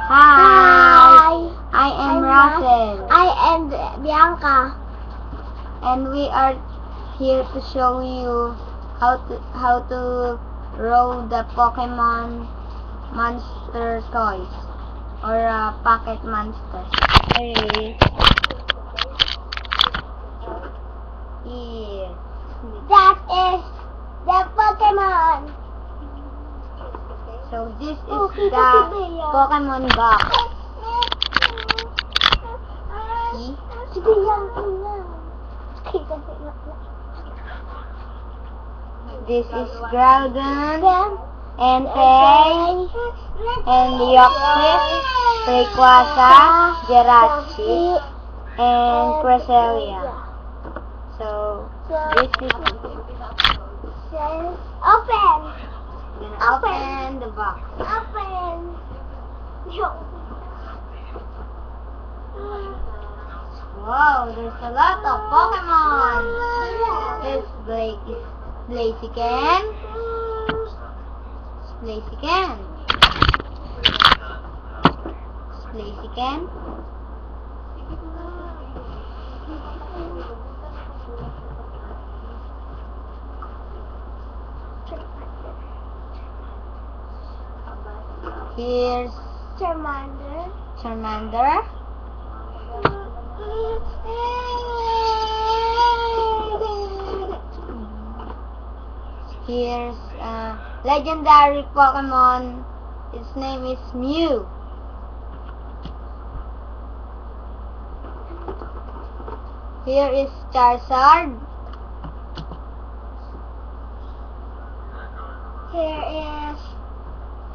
Hi! I am Russell. I am Bianca. And we are here to show you how to roll the Pokemon monster toys or pocket monster. Here. Here. That is the Pokemon. So this is Oh, the Pokemon box. See? Sige lang, lang. This is Groudon, Entei, and Deoxys, Rayquaza, Jirachi, and Cresselia. So this is Open. open the box. Open. Wow, there's a lot of Pokemon. There's Blaziken, Blaziken, Blaziken, here's Charmander, here's legendary Pokemon. Its name is Mew. Here is Charizard. Here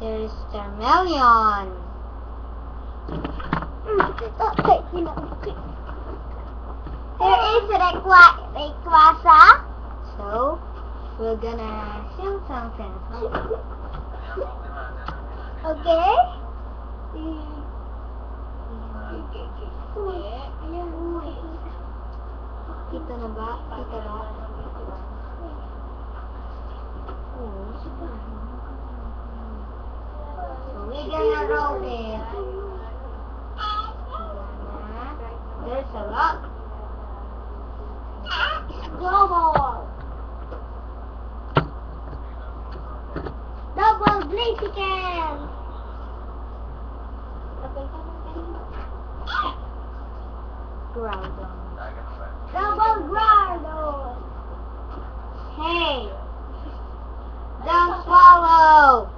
Here is Charmeleon. is Rayquaza. So we're gonna sing something. Okay. Kita na ba? Kita ba? So we're gonna roll it. There's a lot. Double Blaziken. Groudon. Double Groudon. Hey! Don't swallow!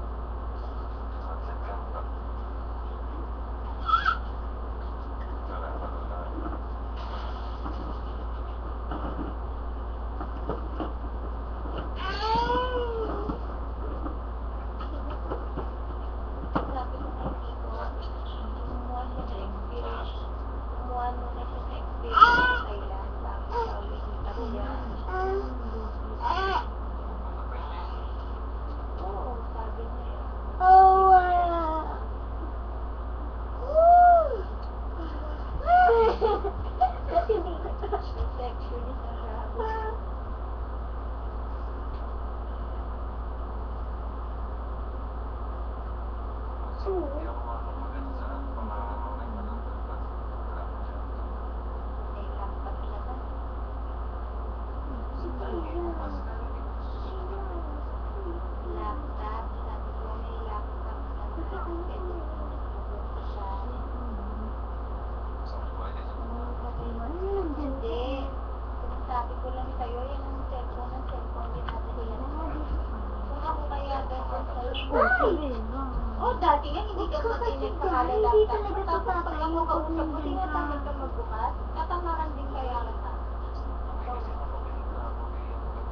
Oh, dati nga hindi ka matinit sa kalalaptan. Tapos pag ako kausap mo, tinatanggal ka magbukas. Katamaran din kaya kita.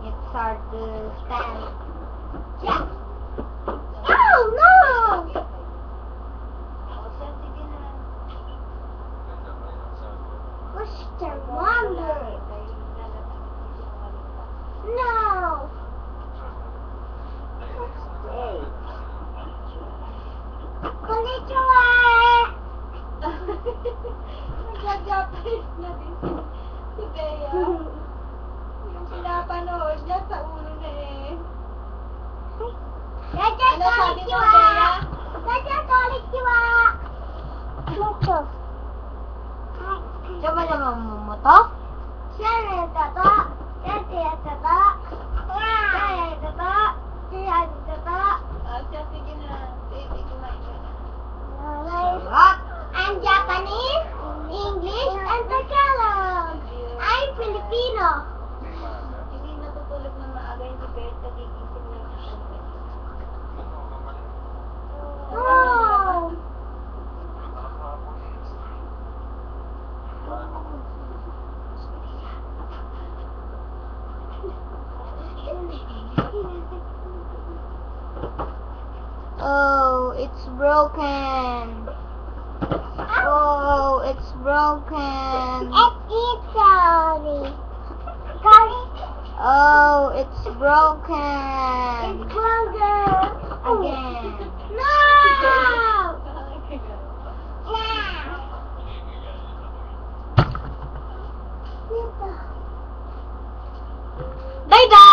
It's hard to stand. Yeah. Oh no! Sige na. What's the wonder? No! Konnichiwa! Nag-Japanese na din si Bea. Yung pinapanood niya sa ulo na eh. Dadah Ano sabi mo, konnichiwa! Bea? Dadah konnichiwa! Ito. Sama-sama mo to? Siya tata. Siya tata. Siya tata. Siya tata. Siya, sige na. Sige, kumain ka na. Sarap. I'm Japanese, English, and Tagalog. I'm Filipino. Hindi natutulog na maaga yung si Bert. Nagigising na siya. Wow. Oh, it's broken. Oh, it's broken. It's sorry. Oh, it's It's broken. closer. Again. No! Bye-bye!